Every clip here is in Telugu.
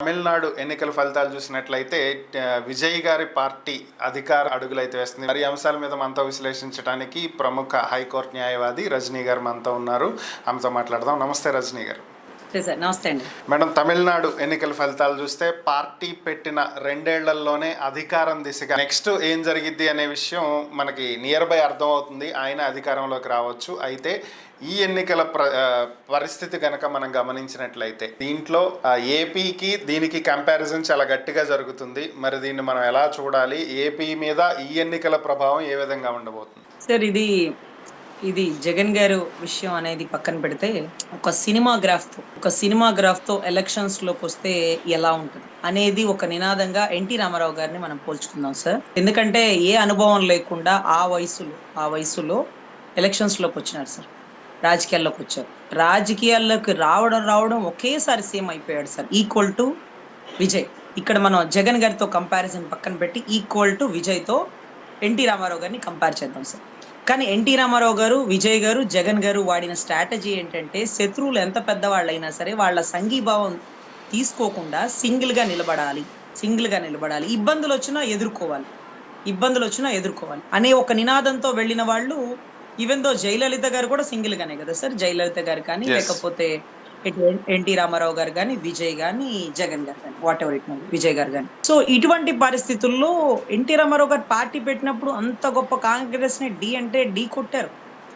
తమిళనాడు ఎన్నికల ఫలితాలు చూసినట్లయితే విజయ్ గారి పార్టీ అధికార అడుగులైతే వేస్తుంది. మరి అంశాల మీద మనతో విశ్లేషించడానికి ప్రముఖ హైకోర్టు న్యాయవాది రజనీ గారు మనతో ఉన్నారు. ఆమెతో మాట్లాడదాం. నమస్తే రజనీ గారు. నమస్తే అండి మేడం, తమిళనాడు ఎన్నికల ఫలితాలు చూస్తే పార్టీ పెట్టిన 2 ఏళ్లలోనే అధికారం దిశగా నెక్స్ట్ ఏం జరిగిద్ది అనే విషయం మనకి నియర్ బై అర్థం అవుతుంది. ఆయన అధికారంలోకి రావచ్చు. అయితే ఈ ఎన్నికల పరిస్థితి కనుక మనం గమనించినట్లయితే దీంట్లో ఏపీకి దీనికి కంపారిజన్ చాలా గట్టిగా జరుగుతుంది. మరి దీన్ని మనం ఎలా చూడాలి? ఏపీ మీద ఈ ఎన్నికల ప్రభావం ఏ విధంగా ఉండబోతుంది? సార్, ఇది జగన్ గారు విషయం అనేది పక్కన పెడితే ఒక సినిమాగ్రాఫ్ తో ఎలక్షన్స్ లోకి వస్తే ఎలా ఉంటుంది అనేది ఒక నినాదంగా ఎన్టీ రామారావు గారిని మనం పోల్చుకుందాం సార్. ఎందుకంటే ఏ అనుభవం లేకుండా ఆ వయసులో ఎలక్షన్స్ లోకి వచ్చినారు సార్. రాజకీయాల్లోకి వచ్చారు. రాజకీయాల్లోకి రావడం ఒకేసారి సేమ్ అయిపోయాడు సార్. Equal to Vijay. ఇక్కడ మనం జగన్ గారితో కంపారిజన్ పక్కన పెట్టి ఈక్వల్ టు విజయ్ తో ఎన్టీ రామారావు గారిని కంపేర్ చేద్దాం సార్. కానీ ఎన్టీ రామారావు గారు, విజయ్ గారు, జగన్ గారు వాడిన స్ట్రాటజీ ఏంటంటే శత్రువులు ఎంత పెద్దవాళ్ళైనా సరే వాళ్ళ సంఘీభావం తీసుకోకుండా సింగిల్ గా నిలబడాలి. ఇబ్బందులు వచ్చినా ఎదుర్కోవాలి అనే ఒక నినాదంతో వెళ్ళిన వాళ్ళు. ఈవెన్ దో జయలలిత గారు కూడా సింగిల్ గానే కదా సార్. జయలలిత గారు కానీ లేకపోతే ఎన్టీ రామారావు గారు కానీ, విజయ్ గాని, జగన్ గారు కానీ, వాట్ ఎవర్ ఇట్ విజయ్ గారు కానీ. సో ఇటువంటి పరిస్థితుల్లో ఎన్టీ రామారావు గారు పార్టీ పెట్టినప్పుడు అంత గొప్ప కాంగ్రెస్ ని ఢీ కొట్టారు,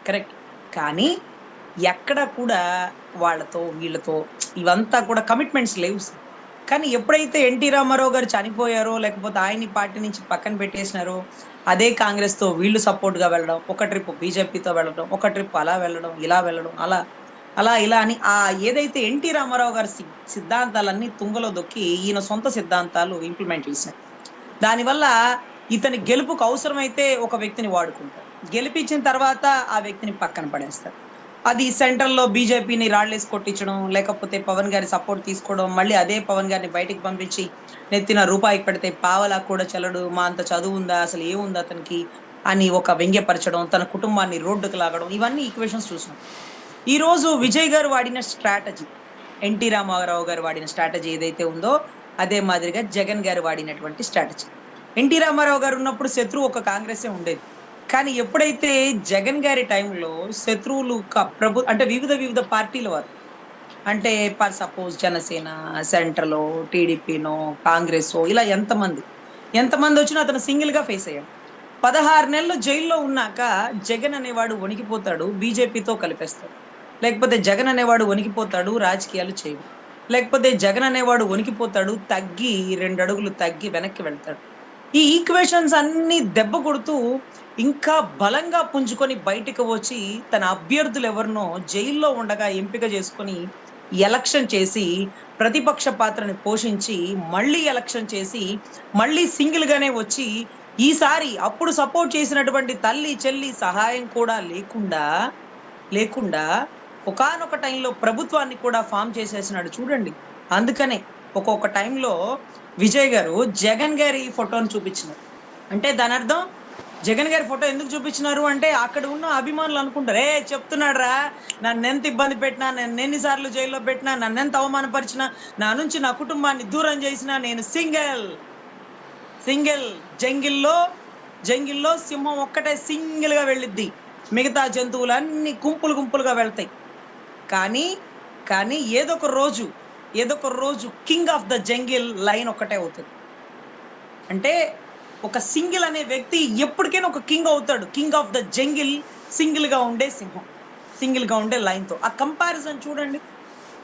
కరెక్ట్. కానీ ఎక్కడ కూడా వీళ్ళతో ఇవంతా కూడా కమిట్మెంట్స్ లేవు సార్. కానీ ఎప్పుడైతే ఎన్టీ రామారావు గారు చనిపోయారో లేకపోతే ఆయన్ని పార్టీ నుంచి పక్కన పెట్టేసినారో అదే కాంగ్రెస్ తో వీళ్ళు సపోర్ట్ గా వెళ్ళడం, ఒక ట్రిప్ బీజేపీతో వెళ్ళడం, ఒక ట్రిప్ అలా వెళ్ళడం, ఇలా వెళ్ళడం, అలా అని ఏదైతే ఎన్టీ రామారావు గారి సిద్ధాంతాలన్నీ తుంగలో దొక్కి ఈయన సొంత సిద్ధాంతాలు ఇంప్లిమెంట్ చేశారు. దానివల్ల ఇతని గెలుపుకు అవసరమైతే ఒక వ్యక్తిని వాడుకుంటారు, గెలిపించిన తర్వాత ఆ వ్యక్తిని పక్కన పడేస్తారు. అది సెంట్రల్ లో బీజేపీని రాళ్లేసి కొట్టించడం, లేకపోతే పవన్ గారి సపోర్ట్ తీసుకోవడం, మళ్ళీ అదే పవన్ గారిని బయటికి పంపించి నెత్తిన రూపాయికి పెడితే పావలా కూడా చల్లడు, మా అంత చదువు ఉందా, అసలు ఏముంది అతనికి అని ఒక వ్యంగ్యపరచడం, తన కుటుంబాన్ని రోడ్డుకు లాగడం, ఇవన్నీ ఈక్వేషన్స్ చూసినాం. ఈ రోజు విజయ్ గారు వాడిన స్ట్రాటజీ, ఎన్టీ రామారావు గారు వాడిన స్ట్రాటజీ ఏదైతే ఉందో అదే మాదిరిగా జగన్ గారు వాడినటువంటి స్ట్రాటజీ. ఎన్టీ రామారావు గారు ఉన్నప్పుడు శత్రువు ఒక కాంగ్రెసే ఉండేది. కానీ ఎప్పుడైతే జగన్ గారి టైంలో శత్రువులు అంటే వివిధ పార్టీల వారు, అంటే ఫర్ సపోజ్ జనసేన, సెంట్రల్, టీడీపీనో, కాంగ్రెస్, ఇలా ఎంతమంది వచ్చినా అతను సింగిల్ గా ఫేస్ అయ్యాడు. 16 నెలలు జైల్లో ఉన్నాక జగన్ అనేవాడు వణికిపోతాడు, బీజేపీతో కలిపేస్తాడు. లేకపోతే జగన్ అనేవాడు వణికిపోతాడు, రాజకీయాలు చేయడు. లేకపోతే జగన్ అనేవాడు వణికిపోతాడు, 2 అడుగులు తగ్గి వెనక్కి వెళ్తాడు. ఈ ఈక్వేషన్స్ అన్ని దెబ్బ కొడుతూ ఇంకా బలంగా పుంజుకొని బయటకు వచ్చి తన అభ్యర్థులు ఎవరినో జైల్లో ఉండగా ఎంపిక చేసుకొని ఎలక్షన్ చేసి ప్రతిపక్ష పాత్రని పోషించి మళ్ళీ ఎలక్షన్ చేసి మళ్ళీ సింగిల్ గానే వచ్చి ఈసారి అప్పుడు సపోర్ట్ చేసినటువంటి తల్లి చెల్లి సహాయం కూడా లేకుండా ఒకానొక టైంలో ప్రభుత్వాన్ని కూడా ఫామ్ చేసేసినాడు చూడండి. అందుకనే ఒక్కొక్క టైంలో విజయ్ గారు జగన్ గారి ఫోటోని చూపించినారు. అంటే దాని అర్థం జగన్ గారి ఫోటో ఎందుకు చూపించినారు అంటే అక్కడ ఉన్న అభిమానులు అనుకుంటారు, చెప్తున్నాడు రా, నన్ను ఎంత ఇబ్బంది పెట్టినా, నన్ను ఎన్నిసార్లు జైల్లో పెట్టినా, నన్ను ఎంత అవమానపరిచినా, నా నుంచి నా కుటుంబాన్ని దూరం చేసినా, నేను సింగిల్ జంగిల్లో సింహం ఒక్కటే సింగిల్ గా వెళ్ళిద్ది, మిగతా జంతువులు అన్ని గుంపులుగా వెళ్తాయి. కానీ ఏదో ఒక రోజు king of the jungle line ఒక్కటే అవుతుంది. అంటే ఒక సింగిల్ అనే వ్యక్తి ఎప్పటికైనా ఒక కింగ్ అవుతాడు. King of the jungle single గా ఉండే సింహం, సింగిల్ గా ఉండే లైన్ తో. ఆ కంపారిజన్ చూడండి.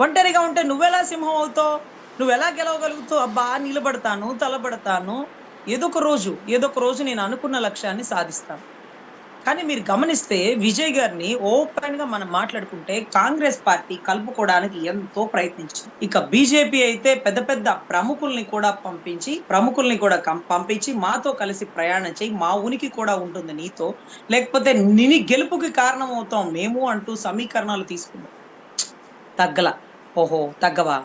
ఒంటరిగా ఉంటే నువ్వెలా సింహం అవుతావు, నువ్వెలా గెలవగలుగుతావు? అబ్బా, నిలబడతాను, తలబడతాను, ఏదో ఒక రోజు నేను అనుకున్న లక్ష్యాన్ని సాధిస్తాను. కానీ మీరు గమనిస్తే విజయ్ గారిని ఓపెన్ గా మనం మాట్లాడుకుంటే కాంగ్రెస్ పార్టీ కలుపుకోవడానికి ఎంతో ప్రయత్నించింది. ఇక బీజేపీ అయితే పెద్ద ప్రముఖుల్ని కూడా పంపించి మాతో కలిసి ప్రయాణం చేయి, మా ఉనికి కూడా ఉంటుంది నీతో, లేకపోతే నిని గెలుపుకి కారణం అవుతాం మేము అంటూ సమీకరణాలు తీసుకుందాం. తగ్గవా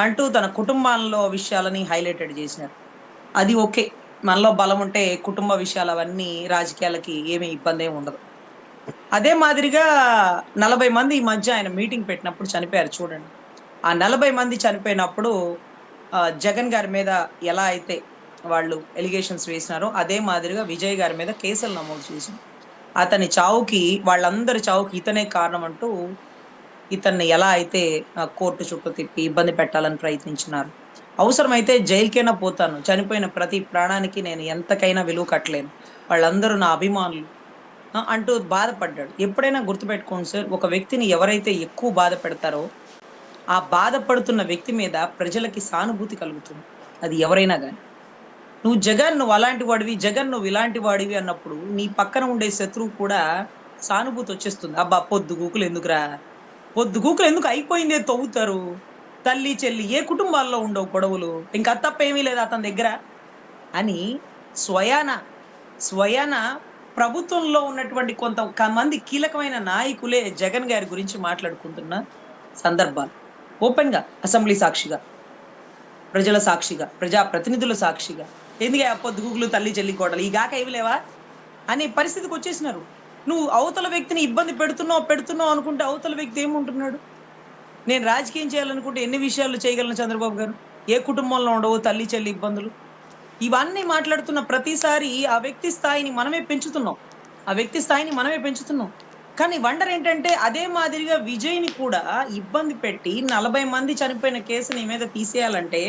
అంటూ తన కుటుంబాల్లో విషయాలని హైలైటెడ్ చేసినారు. అది ఓకే, మనలో బలం ఉంటే కుటుంబ విషయాలు అవన్నీ రాజకీయాలకి ఏమీ ఇబ్బంది ఏమి ఉండదు. అదే మాదిరిగా 40 మంది ఈ మధ్య ఆయన మీటింగ్ పెట్టినప్పుడు చనిపోయారు చూడండి. ఆ 40 మంది చనిపోయినప్పుడు జగన్ గారి మీద ఎలా అయితే వాళ్ళు ఎలిగేషన్స్ వేసినారో అదే మాదిరిగా విజయ్ గారి మీద కేసులు నమోదు చేసింది. అతని చావుకి, వాళ్ళందరి చావుకి ఇతనే కారణం అంటూ ఇతన్ని ఎలా అయితే కోర్టు చుట్టూ తిప్పి ఇబ్బంది పెట్టాలని ప్రయత్నించినారు. అవసరమైతే జైలుకైనా పోతాను. చనిపోయిన ప్రతి ప్రాణానికి నేను ఎంతకైనా విలువ కట్టలేను. వాళ్ళందరూ నా అభిమానులు అంటూ బాధపడ్డాడు. ఎప్పుడైనా గుర్తుపెట్టుకోండి సార్, ఒక వ్యక్తిని ఎవరైతే ఎక్కువ బాధ పెడతారో, ఆ బాధపడుతున్న వ్యక్తి మీద ప్రజలకి సానుభూతి కలుగుతుంది. అది ఎవరైనా గాని. నువ్వు అలాంటి వాడివి, జగన్ నువ్వు ఇలాంటి వాడివి అన్నప్పుడు, నీ పక్కన ఉండే శత్రువు కూడా సానుభూతి వచ్చేస్తుంది. అబ్బా! పొద్దుగూకులు ఎందుకురా? పొద్దుగూకులు ఎందుకు? అయిపోయిందే తవ్వుతారు. తల్లి, చెల్లి ఏ కుటుంబాల్లో ఉండవు గొడవలు. ఇంక అది తప్ప ఏమీ లేదు అతని దగ్గర అని స్వయాన, స్వయాన ప్రభుత్వంలో ఉన్నటువంటి కొంతమంది కీలకమైన నాయకులే జగన్ గారి గురించి మాట్లాడుకుంటున్న సందర్భాలు. ఓపెన్‌గా, అసెంబ్లీ సాక్షిగా, ప్రజల సాక్షిగా, ప్రజా ప్రతినిధుల సాక్షిగా. ఎందుకే పొద్దుగూకులు, తల్లి, చెల్లి గొడవలు ఈ గాక ఏవి లేవా? అనే పరిస్థితికి వచ్చేసినారు. నువ్వు అవతల వ్యక్తిని ఇబ్బంది పెడుతున్నావు అనుకుంటే అవతల వ్యక్తి ఏముంటున్నాడు? నేను రాజకీయం చేయాలనుకుంటే ఎన్ని విషయాలు చేయగలను చంద్రబాబు గారు. ఏ కుటుంబంలో ఉండవు తల్లి, చెల్లి ఇబ్బందులు. ఇవన్నీ మాట్లాడుతున్న ప్రతిసారి ఆ వ్యక్తి స్థాయిని మనమే పెంచుతున్నాం. ఆ వ్యక్తి స్థాయిని మనమే పెంచుతున్నాం. కానీ వండర్ ఏంటంటే అదే మాదిరిగా విజయ్‌ని కూడా ఇబ్బంది పెట్టి 40 మంది చనిపోయిన కేసు నీ మీద తీసేయాలంటే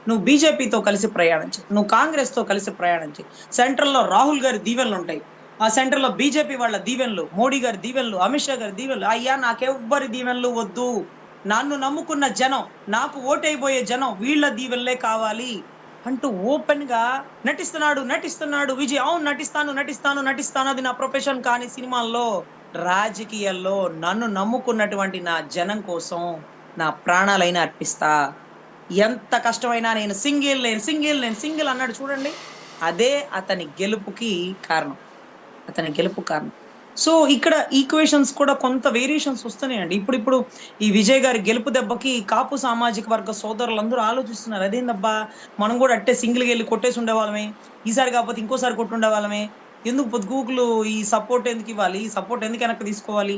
నువ్వు బీజేపీతో కలిసి ప్రయాణం చెయి. నువ్వు కాంగ్రెస్‌తో కలిసి ప్రయాణం చెయి. సెంట్రల్‌లో రాహుల్ గారి దీవెనలుంటాయి. ఆ సెంట్రల్‌లో బీజేపీ వాళ్ళ దీవెనలు, మోడీ గారి దీవెనలు, అమిత్ షా గారి దీవెనలు. అయ్యా నాకెవ్వరి దీవెనలు వద్దు. నన్ను నమ్ముకున్న జనం, నాకు ఓటైబోయే జనం వీళ్ళ దీవెనలే కావాలి అంటూ ఓపెన్‌గా నటిస్తున్నాడు విజయ్. అవును నటిస్తాను. అది నా ప్రొఫెషన్. కానీ సినిమాల్లో, రాజకీయాల్లో నన్ను నమ్ముకున్నటువంటి నా జనం కోసం నా ప్రాణాలైనా అర్పిస్తా. ఎంత కష్టమైనా నేను సింగిల్ అన్నాడు చూడండి. అదే అతని గెలుపుకి కారణం. సో ఇక్కడ ఈక్వేషన్స్ కూడా కొంత వేరియేషన్స్ వస్తున్నాయండి. ఇప్పుడు ఈ విజయ్ గారి గెలుపు దెబ్బకి కాపు సామాజిక వర్గ సోదరులందరూ ఆలోచిస్తున్నారు. అదేందబ్బా మనం కూడా అట్టే సింగిల్‌గా ఎళ్లి కొట్టేసి ఉండేవాళ్ళమే. ఈసారి కాకపోతే ఇంకోసారి కొట్టుండేవాళ్ళమే. ఎందుకు పొద్దుగూకులు ఈ సపోర్ట్ ఎందుకు ఇవ్వాలి? ఈ సపోర్ట్ ఎందుకు వెనక్కి తీసుకోవాలి?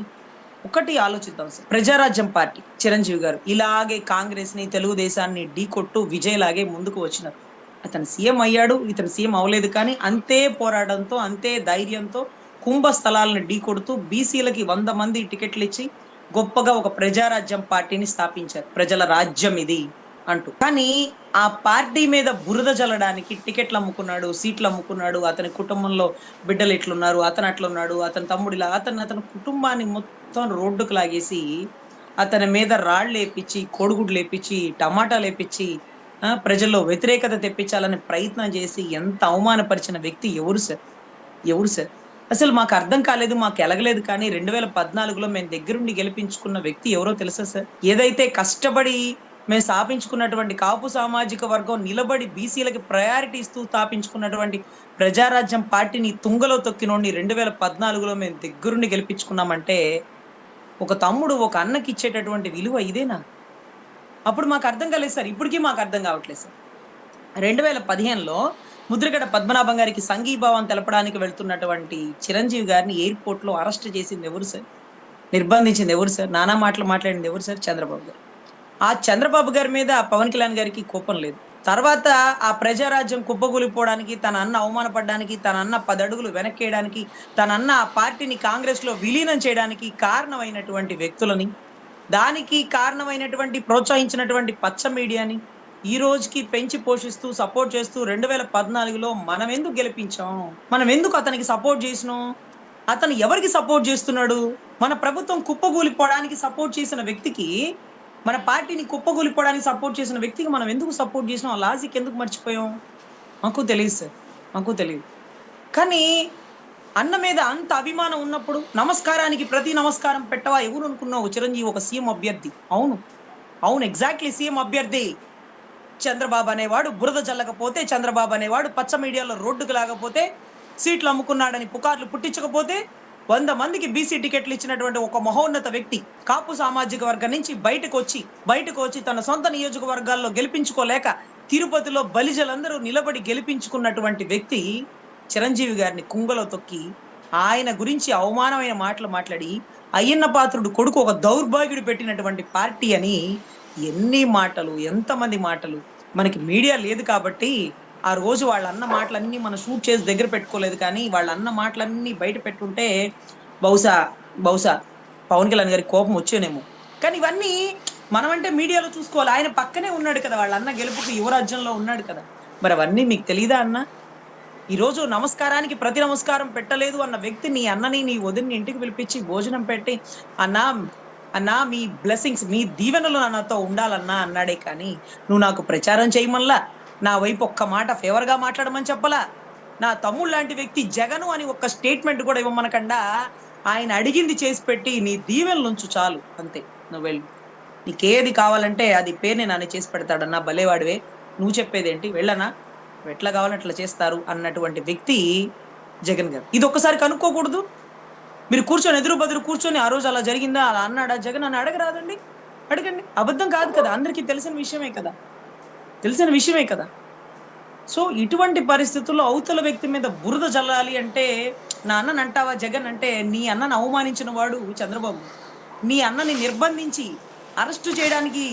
ఒకటి ఆలోచిద్దాం సార్. ప్రజారాజ్యం పార్టీ చిరంజీవి గారు ఇలాగే కాంగ్రెస్‌ని, తెలుగుదేశాన్ని ఢీకొట్టు విజయ్ లాగే ముందుకు వచ్చినారు. అతను సీఎం అయ్యాడు. ఇతను సీఎం అవ్వలేదు. కానీ అంతే పోరాటంతో, అంతే ధైర్యంతో కుంభస్థలాలను ఢీకొడుతూ బీసీలకి 100 మంది టికెట్లు ఇచ్చి గొప్పగా ఒక ప్రజారాజ్యం పార్టీని స్థాపించారు. ప్రజల రాజ్యం ఇది అంటూ. కానీ ఆ పార్టీ మీద బురద జల్లడానికి టికెట్లు అమ్ముకున్నాడు, సీట్లు అమ్ముకున్నాడు. అతని కుటుంబంలో బిడ్డలు ఇట్లున్నారు, అతను అట్లున్నాడు, అతని తమ్ముడిలా అతని కుటుంబాన్ని మొత్తం రోడ్డుకు లాగేసి అతని మీద రాళ్ళేపిచ్చి, కోడిగుడ్లేపిచ్చి, టమాటాలేపిచ్చి ప్రజల్లో వ్యతిరేకత తెప్పించాలని ప్రయత్నం చేసి ఎంత అవమానపరిచిన వ్యక్తి ఎవరు సార్? అసలు మాకు అర్థం కాలేదు, మాకు ఎలగలేదు. కానీ 2014లో మేము దగ్గరుండి గెలిపించుకున్న వ్యక్తి ఎవరో తెలుసా సార్? ఏదైతే కష్టపడి మేము స్థాపించుకున్నటువంటి కాపు సామాజిక వర్గం నిలబడి బీసీలకి ప్రయారిటీ ఇస్తూ స్థాపించుకున్నటువంటి ప్రజారాజ్యం పార్టీని తుంగలో తొక్కినోడిని 2014లో మేము దగ్గరుండి గెలిపించుకున్నామంటే ఒక తమ్ముడు ఒక అన్నకి ఇచ్చేటటువంటి విలువ ఇదేనా? అప్పుడు మాకు అర్థం కాలేదు సార్. ఇప్పటికీ మాకు అర్థం కావట్లేదు సార్. 2015లో ముద్రగడ పద్మనాభం గారికి సంఘీభావం తెలపడానికి వెళ్తున్నటువంటి చిరంజీవి గారిని ఎయిర్‌పోర్ట్ లో అరెస్ట్ చేసింది ఎవరు సార్? నిర్బంధించింది ఎవరు సార్? నానా మాటలు మాట్లాడింది ఎవరు సార్? చంద్రబాబు గారు. ఆ చంద్రబాబు గారి మీద పవన్ కళ్యాణ్ గారికి కోపం లేదు. తర్వాత ఆ ప్రజారాజ్యం కుప్పకూలిపోవడానికి, తన అన్న అవమానపడడానికి, తన అన్న 10 అడుగులు వెనక్కేయడానికి, తన అన్న ఆ పార్టీని కాంగ్రెస్ లో విలీనం చేయడానికి కారణమైనటువంటి వ్యక్తులని, దానికి కారణమైనటువంటి ప్రోత్సహించినటువంటి పచ్చ మీడియాని ఈ రోజుకి పెంచి పోషిస్తూ సపోర్ట్ చేస్తూ 2014లో మనం ఎందుకు గెలిపించాం? మనం ఎందుకు అతనికి సపోర్ట్ చేసినాం? అతను ఎవరికి సపోర్ట్ చేస్తున్నాడు? మన ప్రభుత్వం కుప్పకూలిపోవడానికి సపోర్ట్ చేసిన వ్యక్తికి, మన పార్టీని కుప్పకూలిపోవడానికి సపోర్ట్ చేసిన వ్యక్తికి మనం ఎందుకు సపోర్ట్ చేసినాం? ఆ లాజిక్ ఎందుకు మర్చిపోయాం? మాకు తెలీదు సార్. మాకు తెలీదు. కానీ అన్న మీద అంత అభిమానం ఉన్నప్పుడు నమస్కారానికి ప్రతి నమస్కారం పెట్టవా? ఎవరు అనుకున్నావు? చిరంజీవి ఒక సీఎం అభ్యర్థి. అవును ఎగ్జాక్ట్లీ సీఎం అభ్యర్థి. చంద్రబాబు అనేవాడు బురద జల్లకపోతే, చంద్రబాబు అనేవాడు పచ్చ మీడియాలో రోడ్డుకు లాగపోతే, సీట్లు అమ్ముకున్నాడని పుకార్లు పుట్టించకపోతే 100 మందికి బీసీ టికెట్లు ఇచ్చినటువంటి ఒక మహోన్నత వ్యక్తి కాపు సామాజిక వర్గం నుంచి బయటకు వచ్చి తన సొంత నియోజకవర్గాల్లో గెలిపించుకోలేక తిరుపతిలో బలిజలందరూ నిలబడి గెలిపించుకున్నటువంటి వ్యక్తి చిరంజీవి గారిని కుంగలో తొక్కి ఆయన గురించి అవమానమైన మాటలు మాట్లాడి అయ్యన్న పాత్రుడు కొడుకు ఒక దౌర్భాగ్యుడు పెట్టినటువంటి పార్టీ అని ఎన్ని మాటలు, ఎంతమంది మాటలు. మనకి మీడియా లేదు కాబట్టి ఆ రోజు వాళ్ళ అన్న మాటలన్నీ మనం షూట్ చేసి దగ్గర పెట్టుకోలేదు, కానీ వాళ్ళ అన్న మాటలన్నీ బయట పెట్టుంటే బహుశా బహుశా పవన్ కళ్యాణ్ గారికి కోపం వచ్చేనేమో. కానీ ఇవన్నీ మనం అంటే మీడియాలో చూసుకోవాలి. ఆయన పక్కనే ఉన్నాడు కదా, వాళ్ళ అన్న గెలుపుకి యువరాజ్యంలో ఉన్నాడు కదా. మరి అవన్నీ మీకు తెలీదా అన్న? ఈ రోజు నమస్కారానికి ప్రతి నమస్కారం పెట్టలేదు అన్న వ్యక్తి నీ అన్నని నీ వదిన్ని ఇంటికి పిలిపించి భోజనం పెట్టి, అన్నా అన్నా మీ బ్లెస్సింగ్స్ మీ దీవెనలు నాతో ఉండాలన్నా అన్నాడే కానీ నువ్వు నాకు ప్రచారం చేయమల్లా, నా వైపు ఒక్క మాట ఫేవర్ గా మాట్లాడమని చెప్పలా. నా తమ్ముడు లాంటి వ్యక్తి జగను అని ఒక్క స్టేట్మెంట్ కూడా ఇవ్వమనకుండా ఆయన అడిగింది చేసి పెట్టి నీ దీవెనలుంచు చాలు అంతే, నువ్వు వెళ్ళు. నీకేది కావాలంటే అది పేరుని నాన్న చేసి పెడతాడన్నా, భలేవాడివే, నువ్వు చెప్పేదేంటి, వెళ్ళనా, ఎట్లా కావాలంటే అట్లా చేస్తారు అన్నటువంటి వ్యక్తి జగన్ గారు. ఇది ఒక్కసారి కనుక్కోకూడదు? మీరు కూర్చొని ఎదురు బదురు కూర్చొని ఆ రోజు అలా జరిగిందా, అలా అన్నాడా జగన్ అని అడగరాదండి? అడగండి. అబద్ధం కాదు కదా, అందరికీ తెలిసిన విషయమే కదా, తెలిసిన విషయమే కదా. సో ఇటువంటి పరిస్థితుల్లో అవతల వ్యక్తి మీద బురద జల్లాలి అంటే, నా అన్నని అంటావా జగన్ అంటే, నీ అన్నను అవమానించిన వాడు చంద్రబాబు. నీ అన్నని నిర్బంధించి అరెస్టు చేయడానికి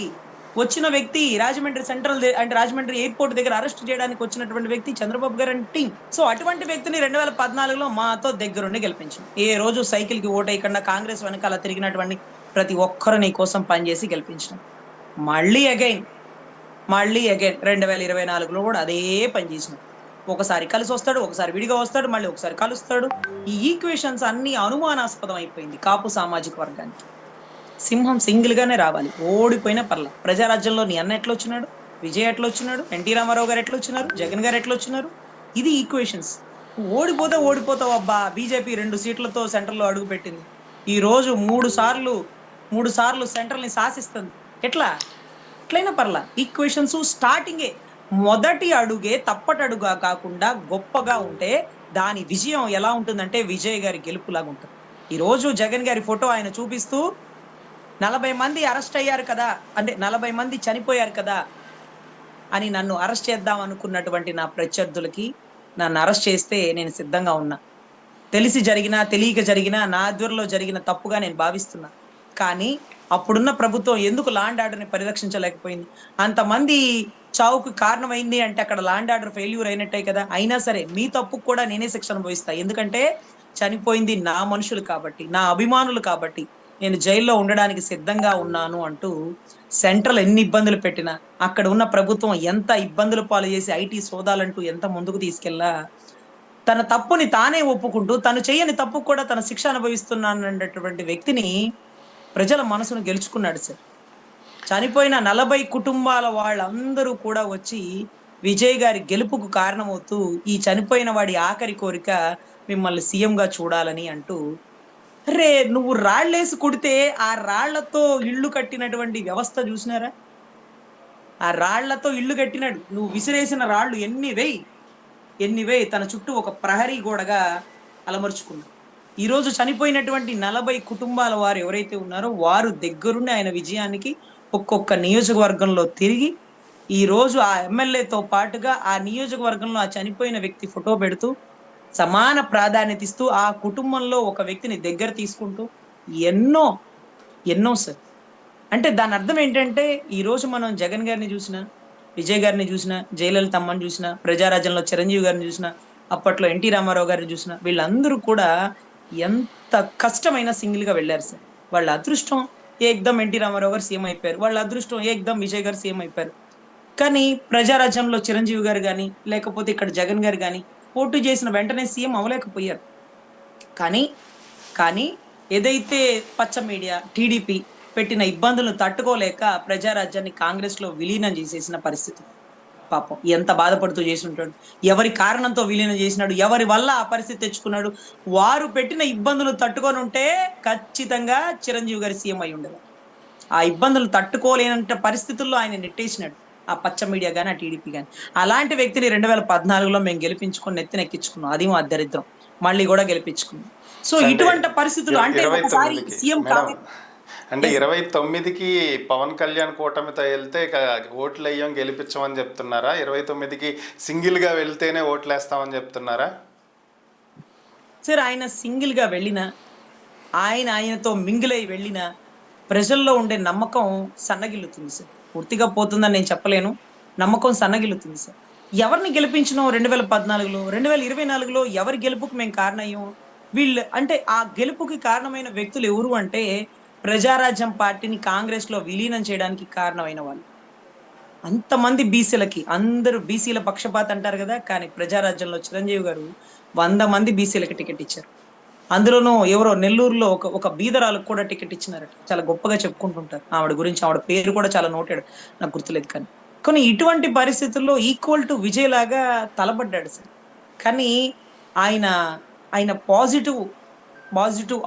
వచ్చిన వ్యక్తి రాజమండ్రి సెంట్రల్ అంటే రాజమండ్రి ఎయిర్పోర్ట్ దగ్గర అరెస్ట్ చేయడానికి వచ్చినటువంటి వ్యక్తి చంద్రబాబు గారు అండ్ టీం. సో అటువంటి వ్యక్తిని 2014లో మాతో దగ్గరుండి గెలిపించాం. ఏ రోజు సైకిల్ కి ఓటేయకుండా కాంగ్రెస్ వెనకాల తిరిగినటువంటి ప్రతి ఒక్కరు నీ కోసం పనిచేసి గెలిపించడం. మళ్ళీ అగైన్ 2024లో కూడా అదే పని చేసినాం. ఒకసారి కలిసి వస్తాడు, ఒకసారి విడిగా వస్తాడు, మళ్ళీ ఒకసారి కలుస్తాడు. ఈ ఈక్వేషన్స్ అన్ని అనుమానాస్పదం అయిపోయింది కాపు సామాజిక వర్గానికి. సింహం సింగిల్ గానే రావాలి, ఓడిపోయినా పర్ల. ప్రజారాజ్యంలో నీ అన్న ఎట్లా వచ్చినాడు, విజయ్ ఎట్లా వచ్చినాడు, ఎన్టీ రామారావు గారు ఎట్లా వచ్చినారు, జగన్ గారు ఎట్లా వచ్చినారు, ఇది ఈక్వేషన్స్. ఓడిపోతావు అబ్బా. బీజేపీ 2 సీట్లతో సెంట్రల్ లో అడుగు పెట్టింది. ఈ రోజు 3 సార్లు సెంట్రల్ ని శాసిస్తుంది. ఎట్లయినా పర్ల. ఈక్వేషన్స్ స్టార్టింగే, మొదటి అడుగే తప్పటడుగా కాకుండా గొప్పగా ఉంటే దాని విజయం ఎలా ఉంటుందంటే విజయ్ గారి గెలుపులాగా ఉంటుంది. ఈ రోజు జగన్ గారి ఫోటో ఆయన చూపిస్తూ 40 మంది అరెస్ట్ అయ్యారు కదా, అంటే 40 మంది చనిపోయారు కదా అని నన్ను అరెస్ట్ చేద్దాం అనుకున్నటువంటి నా ప్రత్యర్థులకి, నన్ను అరెస్ట్ చేస్తే నేను సిద్ధంగా ఉన్నా. తెలిసి జరిగినా తెలియక జరిగినా నా ఆధ్వర్యంలో జరిగిన తప్పుగా నేను భావిస్తున్నా. కానీ అప్పుడున్న ప్రభుత్వం ఎందుకు లాండ్ ఆర్డర్ని పరిరక్షించలేకపోయింది? అంతమంది చావుకు కారణమైంది అంటే అక్కడ లాండ్ ఆర్డర్ ఫెయిల్యూర్ అయినట్టే కదా. అయినా సరే మీ తప్పుకు కూడా నేనే శిక్ష అనుభవిస్తా, ఎందుకంటే చనిపోయింది నా మనుషులు కాబట్టి, నా అభిమానులు కాబట్టి నేను జైల్లో ఉండడానికి సిద్ధంగా ఉన్నాను అంటూ సెంట్రల్ ఎన్ని ఇబ్బందులు పెట్టినా, అక్కడ ఉన్న ప్రభుత్వం ఎంత ఇబ్బందులు పాలు చేసి ఐటీ సోదాలంటూ ఎంత ముందుకు తీసుకెళ్ళా, తన తప్పుని తానే ఒప్పుకుంటూ తను చేయని తప్పు కూడా తన శిక్ష అనుభవిస్తున్నానన్నటువంటి వ్యక్తిని ప్రజల మనసును గెలుచుకున్నాడు సార్. చనిపోయిన 40 కుటుంబాల వాళ్ళందరూ కూడా వచ్చి విజయ్ గారి గెలుపుకు కారణమవుతూ ఈ చనిపోయిన వాడి ఆఖరి కోరిక మిమ్మల్ని సీఎంగా చూడాలని అంటూ, అరే నువ్వు రాళ్ళేసి కొడితే ఆ రాళ్లతో ఇల్లు కట్టినటువంటి వ్యవస్థ చూసినారా? ఆ రాళ్లతో ఇల్లు కట్టినాడు. నువ్వు విసిరేసిన రాళ్ళు ఎన్ని వేయి తన చుట్టూ ఒక ప్రహరీ గోడగా అలమర్చుకున్నాడు. ఈ రోజు చనిపోయినటువంటి 40 కుటుంబాల వారు ఎవరైతే ఉన్నారో వారు దగ్గరుండి ఆయన విజయానికి ఒక్కొక్క నియోజకవర్గంలో తిరిగి ఈ రోజు ఆ ఎమ్మెల్యేతో పాటుగా ఆ నియోజకవర్గంలో ఆ చనిపోయిన వ్యక్తి ఫోటో పెడుతూ సమాన ప్రాధాన్యత ఇస్తూ ఆ కుటుంబంలో ఒక వ్యక్తిని దగ్గర తీసుకుంటూ ఎన్నో సార్. అంటే దాని అర్థం ఏంటంటే ఈ రోజు మనం జగన్ గారిని చూసినా, విజయ్ గారిని చూసినా, జయలలిత అమ్మని చూసినా, ప్రజారాజ్యంలో చిరంజీవి గారిని చూసినా, అప్పట్లో ఎన్టీ రామారావు గారిని చూసినా, వీళ్ళందరూ కూడా ఎంత కష్టమైన సింగిల్ గా వెళ్ళారు సార్. వాళ్ళ అదృష్టం ఏకదం ఎన్టీ రామారావు గారు సీఎం అయిపోయారు, వాళ్ళ అదృష్టం ఏకదం విజయ్ గారు సీఎం అయిపోయారు. కానీ ప్రజారాజ్యంలో చిరంజీవి గారు కానీ లేకపోతే ఇక్కడ జగన్ గారు కానీ పోటీ చేసిన వెంటనే సీఎం అవ్వలేకపోయారు. కానీ ఏదైతే పచ్చ మీడియా టీడీపీ పెట్టిన ఇబ్బందులను తట్టుకోలేక ప్రజారాజ్యాన్ని కాంగ్రెస్ లో విలీనం చేసేసిన పరిస్థితి. పాపం ఎంత బాధపడుతూ చేసి ఉంటాడు. ఎవరి కారణంతో విలీనం చేసినాడు, ఎవరి వల్ల ఆ పరిస్థితి తెచ్చుకున్నాడు. వారు పెట్టిన ఇబ్బందులు తట్టుకొని ఉంటే ఖచ్చితంగా చిరంజీవి గారి సీఎం అయి ఉండేది. ఆ ఇబ్బందులు తట్టుకోలేనంత పరిస్థితుల్లో ఆయన నెట్టేసినాడు ఆ పచ్చ మీడియా గానీ ఆ టీడీపీ గానీ. అలాంటి వ్యక్తిని 2014లో మేము గెలిపించుకొని నెత్తినెక్కించుకున్నాం. అది మా దరిద్రం. మళ్ళీ కూడా గెలిపించుకున్నాం. సో ఇటువంటి పరిస్థితులు అంటే ఒకసారి సీఎం అంటే 29కి పవన్ కళ్యాణ్ కూటమితో వెళ్తే ఓట్లు వేయం గెలిపించమని చెప్తున్నారా? 29కి సింగిల్ గా వెళ్తేనే ఓట్లు వేస్తామని చెప్తున్నారా? సార్ ఆయన సింగిల్ గా వెళ్ళినా, ఆయనతో మింగిలై వెళ్ళినా ప్రజల్లో ఉండే నమ్మకం సన్నగిల్లుతుంది సార్. పూర్తిగా పోతుందని నేను చెప్పలేను. నమ్మకం సన్నగిల్లుతుంది సార్. ఎవరిని గెలిపించినాం 2014లో, 2024లో ఎవరి గెలుపుకి మేము కారణమయ్యాం? వీళ్ళు అంటే ఆ గెలుపుకి కారణమైన వ్యక్తులు ఎవరు అంటే ప్రజారాజ్యం పార్టీని కాంగ్రెస్‌లో విలీనం చేయడానికి కారణమైన వాళ్ళు. అంతమంది బీసీలకి అందరూ బీసీల పక్షపాత అంటారు గదా! కానీ ప్రజారాజ్యంలో చిరంజీవి గారు 100 మంది బీసీలకి టికెట్ ఇచ్చారు. అందులోనూ ఎవరో నెల్లూరులో ఒక బీదరాలకు కూడా టికెట్ ఇచ్చినారట. చాలా గొప్పగా చెప్పుకుంటుంటారు. ఆవిడ గురించి ఆవిడ పేరు కూడా చాలా నోటెడ్. నాకు గుర్తులేదు కానీ. కానీ ఇటువంటి పరిస్థితుల్లో ఈక్వల్ టు విజయ్ లాగా తలబడ్డాడు సార్. కానీ ఆయన, ఆయన పాజిటివ్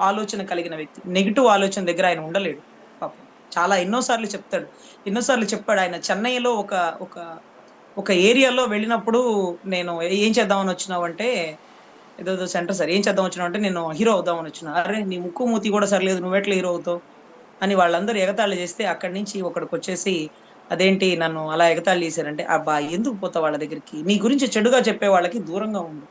ఆలోచన కలిగిన వ్యక్తి. నెగెటివ్ ఆలోచన దగ్గర ఆయన ఉండలేడు పాపం. చాలా ఎన్నో సార్లు చెప్తాడు. ఎన్నో సార్లు చెప్పాడు. ఆయన చెన్నైలో ఒక ఒక ఒక ఏరియాలో వెళ్ళినప్పుడు నేను ఏం చేద్దామని వచ్చినావంటే ఏదేదో సెంటర్ సార్. ఏం చేద్దాం వచ్చినావంటే నేను హీరో అవుదామని వచ్చినా. అరె! నీ ముక్కు, మూతి కూడా సరిలేదు. నువ్వెట్లా హీరో అవుతావు? అని వాళ్ళందరూ ఎగతాళి చేస్తే అక్కడి నుంచి ఒకడికొచ్చేసి అదేంటి నన్ను అలా ఎగతాళి చేశారంటే, అబ్బా! ఎందుకు పోతావు వాళ్ళ దగ్గరికి? నీ గురించి చెడుగా చెప్పే వాళ్ళకి దూరంగా ఉండు.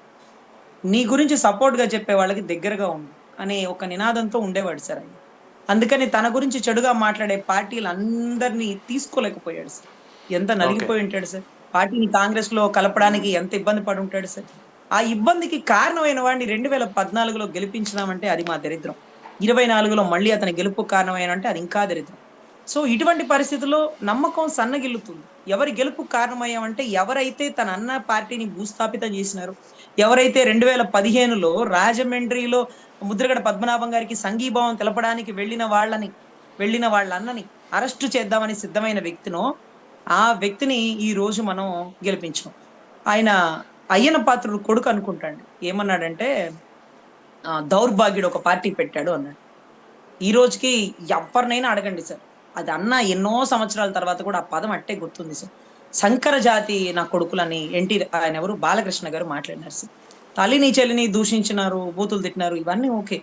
నీ గురించి సపోర్ట్‌గా చెప్పే వాళ్ళకి దగ్గరగా ఉండు. అనే ఒక నినాదంతో ఉండేవాడు సార్ ఆయన. అందుకని తన గురించి చెడుగా మాట్లాడే పార్టీలందరిని తీసుకోలేకపోయాడు సార్. ఎంత ఓకే. నలిగిపోయి ఉంటాడు సార్. పార్టీని కాంగ్రెస్‌లో కలపడానికి ఎంత ఇబ్బంది పడి ఉంటాడు సార్. ఆ ఇబ్బందికి కారణమైన వాడిని 2014లో గెలిపించినామంటే అది మా దరిద్రం. 24లో మళ్ళీ అతని గెలుపుకు కారణమయ్యానంటే అది ఇంకా దరిద్రం. సో, ఇటువంటి పరిస్థితుల్లో నమ్మకం సన్నగిల్లుతుంది. ఎవరి గెలుపుకు కారణమయ్యామంటే ఎవరైతే తన అన్న పార్టీని భూస్థాపితం చేసినారో, ఎవరైతే 2015లో రాజమండ్రిలో ముద్రగడ పద్మనాభం గారికి సంఘీభావం తెలపడానికి వెళ్ళిన వాళ్ళ అన్నని అరెస్టు చేద్దామని సిద్ధమైన వ్యక్తినో, ఆ వ్యక్తిని ఈరోజు మనం గెలిపించాం. ఆయన అయ్యన్న పాత్రుడు కొడుకు అనుకుంటాండి. ఏమన్నాడంటే దౌర్భాగ్యుడు ఒక పార్టీ పెట్టాడు అన్నాడు. ఈ రోజుకి ఎవ్వరినైనా అడగండి సార్. అది అన్న ఎన్నో సంవత్సరాల తర్వాత కూడా ఆ పదం అట్టే గుర్తుంది సార్. సంకర జాతి నా కొడుకులని ఆయన ఎవరు బాలకృష్ణ గారు మాట్లాడినారు సార్. తల్లిని, చెల్లిని దూషించినారు, బూతులు తిట్టినారు ఇవన్నీ ఓకే.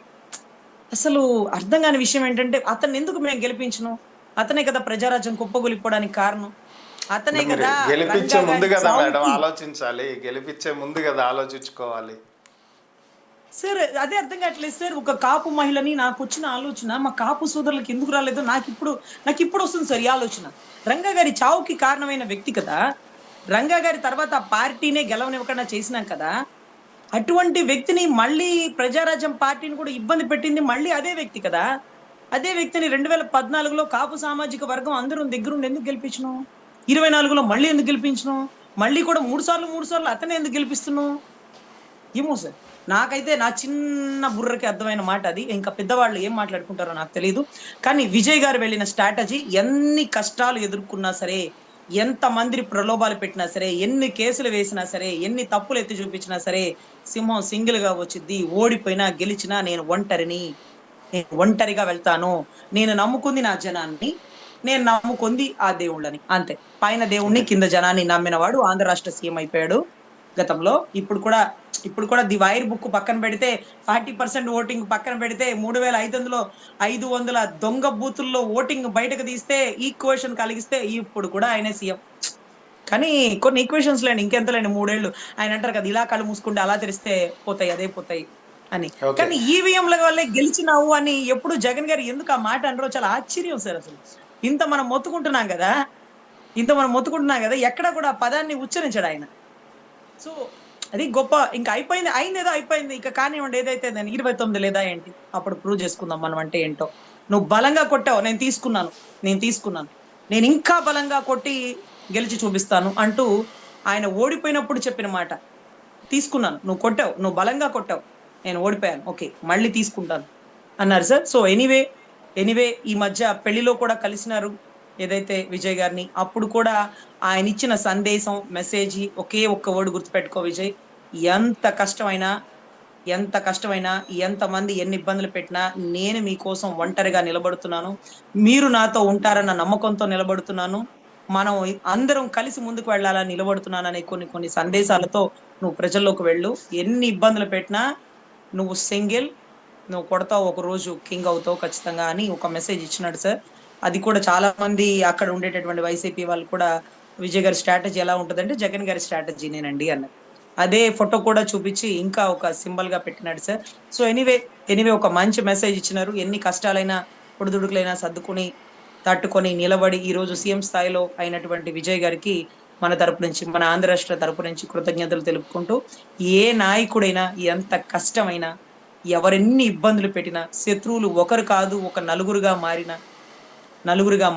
అసలు అర్థం కాని విషయం ఏంటంటే అతన్నెందుకు మేము గెలిపించినాం? అతనే కదా ప్రజారాజ్యం కుప్పకూలిపోవడానికి కారణం. అతనే అంటే మీరు కదా గెలిపించే రంగా ముందు గారి కదా మేడం చావుకి ఆలోచించాలి. గెలిపించే ముందు కదా ఆలోచించుకోవాలి. సార్ అదే అర్థం కావట్లేదు సార్. ఒక కాపు మహిళని నాకొచ్చిన ఆలోచన మా కాపు సోదరులకి ఎందుకు రాలేదో నాకిప్పుడు వస్తుంది సార్ ఈ ఆలోచన. రంగా గారి చావుకి కారణమైన వ్యక్తి కదా! రంగా గారి తర్వాత ఆ పార్టీనే గెలవనివ్వకుండా చేసినాం కదా! అటువంటి వ్యక్తిని మళ్ళీ ప్రజారాజ్యం పార్టీని కూడా ఇబ్బంది పెట్టింది మళ్ళీ అదే వ్యక్తి కదా! అదే వ్యక్తిని 2014లో కాపు సామాజిక వర్గం అందరం దగ్గరుండి ఎందుకు గెలిపించినాం? 24లో మళ్ళీ ఎందుకు గెలిపించినాం? మళ్ళీ కూడా 3 సార్లు అతనే ఎందుకు గెలిపిస్తున్నాం? ఏమో సార్. నాకైతే నా చిన్న బుర్రకి అర్థమైన మాట అది. ఇంకా పెద్దవాళ్ళు ఏం మాట్లాడుకుంటారో నాకు తెలీదు. కానీ విజయ్ గారు వెళ్ళిన స్ట్రాటజీ ఎన్ని కష్టాలు ఎదుర్కొన్నా సరే, ఎంతమందిని ప్రలోభాలు పెట్టినా సరే, ఎన్ని కేసులు వేసినా సరే, ఎన్ని తప్పులు ఎత్తి చూపించినా సరే, సింహం సింగిల్‌గా వచ్చిద్ది. ఓడిపోయినా, గెలిచినా నేను ఒంటరిని. నేను ఒంటరిగా వెళ్తాను. నేను నమ్ముకుంది నా జనాన్ని. నేను నమ్ముకుంది ఆ దేవుళ్ళని. అంతే. పైన దేవుడిని, ఓకే. కింద జనాన్ని నమ్మినవాడు ఆంధ్ర రాష్ట్ర సీఎం అయిపోయాడు గతంలో. ఇప్పుడు కూడా ది వైర్ బుక్ పక్కన పెడితే 40% ఓటింగ్ పక్కన పెడితే 3,500 దొంగ బూతుల్లో ఓటింగ్ బయటకు తీస్తే ఈక్వేషన్ కలిగిస్తే ఇప్పుడు కూడా ఆయనే సీఎం. కానీ కొన్ని ఈక్వేషన్స్ లేండి. ఇంకెంతలేండి 3 ఏళ్ళు. ఆయన అంటారు కదా! ఇలా కళ్ళు మూసుకుంటే అలా తెరిస్తే పోతాయి. అదే పోతాయి అని. ఓకే. కానీ ఈవీఎంల వల్లే గెలిచినావు అని ఎప్పుడు జగన్ గారు ఎందుకు ఆ మాట అనరో చాలా ఆశ్చర్యం సార్ అసలు. ఇంత మనం మొత్తుకుంటున్నాం గదా! ఎక్కడ కూడా ఆ పదాన్ని ఉచ్చరించడు ఆయన. సో, అది గొప్ప ఇంక అయిపోయింది. అయిందేదో అయిపోయింది. ఇక కానివ్వండి ఏదైతే అదని 29 లేదా ఏంటి? అప్పుడు ప్రూవ్ చేసుకుందాం మనం అంటే ఏంటో. నువ్వు బలంగా కొట్టావు. నేను తీసుకున్నాను. నేనింకా బలంగా కొట్టి గెలిచి చూపిస్తాను అంటూ ఆయన ఓడిపోయినప్పుడు చెప్పిన మాట. తీసుకున్నాను. నువ్వు కొట్టావు. నువ్వు బలంగా కొట్టావు. నేను ఓడిపోయాను. ఓకే. మళ్ళీ తీసుకుంటాను అన్నారు సార్. సో, ఎనీవే ఈ మధ్య పెళ్లిలో కూడా కలిసినారు. ఏదైతే విజయ్ గారిని. అప్పుడు కూడా ఆయనిచ్చిన సందేశం, మెసేజి ఒకే ఒక్క వర్డ్ గుర్తుపెట్టుకో విజయ్. ఎంత కష్టమైనా, ఎంతమంది ఎన్ని ఇబ్బందులు పెట్టినా నేను మీకోసం ఒంటరిగా నిలబడుతున్నాను. మీరు నాతో ఉంటారన్న నమ్మకంతో నిలబడుతున్నాను. మనం అందరం కలిసి ముందుకు వెళ్ళాలని నిలబడుతున్నాననే కొన్ని సందేశాలతో నువ్వు ప్రజల్లోకి వెళ్ళు. ఎన్ని ఇబ్బందులు పెట్టినా నువ్వు సింగిల్. నువ్వు కొడతావు ఒకరోజు కింగ్ అవుతావు ఖచ్చితంగా అని ఒక మెసేజ్ ఇచ్చినాడు సార్. అది కూడా చాలా మంది అక్కడ ఉండేటటువంటి వైసీపీ వాళ్ళు కూడా విజయ్ గారి స్ట్రాటజీ ఎలా ఉంటదంటే జగన్ గారి స్ట్రాటజీనేనండి అన్నారు. అదే ఫోటో కూడా చూపించి ఇంకా ఒక సింబల్ గా పెట్టినాడు సార్. సో ఎనీవే ఒక మంచి మెసేజ్ ఇచ్చినారు. ఎన్ని కష్టాలైనా ఒడిదుడుకులైనా సర్దుకొని తట్టుకొని నిలబడి ఈ రోజు సీఎం స్థాయిలో అయినటువంటి విజయ్ గారికి మన తరపు నుంచి, మన ఆంధ్ర రాష్ట్ర తరపు నుంచి కృతజ్ఞతలు తెలుపుకుంటూ, ఏ నాయకుడైనా ఎంత కష్టమైనా, ఎవరెన్ని ఇబ్బందులు పెట్టినా, శత్రువులు ఒకరు కాదు ఒక నలుగురుగా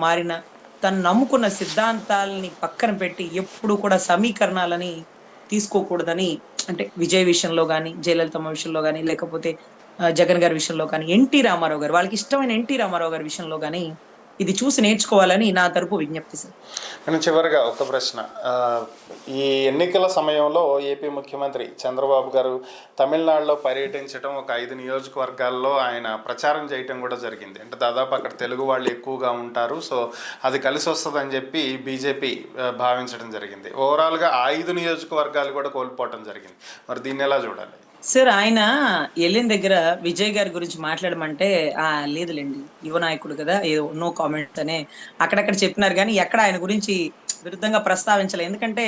మారిన తను నమ్ముకున్న సిద్ధాంతాలని పక్కన పెట్టి ఎప్పుడు కూడా సమీకరణాలని తీసుకోకూడదని, అంటే విజయ్ విషయంలో గాని, జయలలితమ్మ విషయంలో గాని, లేకపోతే జగన్ గారి విషయంలో కానీ, ఎన్టీ రామారావు గారు, వాళ్ళకి ఇష్టమైన ఎన్టీ రామారావు గారి విషయంలో గాని ఇది చూసి నేర్చుకోవాలని నా తరపు విజ్ఞప్తి సార్. నేను చివరిగా ఒక ప్రశ్న. ఆ, ఈ ఎన్నికల సమయంలో ఏపీ ముఖ్యమంత్రి చంద్రబాబు గారు తమిళనాడులో పర్యటించడం, ఒక 5 నియోజకవర్గాల్లో ఆయన ప్రచారం చేయటం కూడా జరిగింది. అంటే దాదాపు అక్కడ తెలుగు వాళ్ళు ఎక్కువగా ఉంటారు, సో అది కలిసి వస్తుందని చెప్పి బీజేపీ భావించడం జరిగింది. ఓవరాల్గా 5 నియోజకవర్గాలు కూడా కోల్పోవటం జరిగింది. మరి దీన్ని ఎలా చూడాలి? సార్ ఆయన వెళ్ళిన దగ్గర విజయ్ గారి గురించి మాట్లాడమంటే లేదులేండి, యువ నాయకుడు కదా, ఏదో నో కామెంట్స్ అనే అక్కడక్కడ చెప్పినారు కానీ ఎక్కడ ఆయన గురించి విరుద్ధంగా ప్రస్తావించలేదు. ఎందుకంటే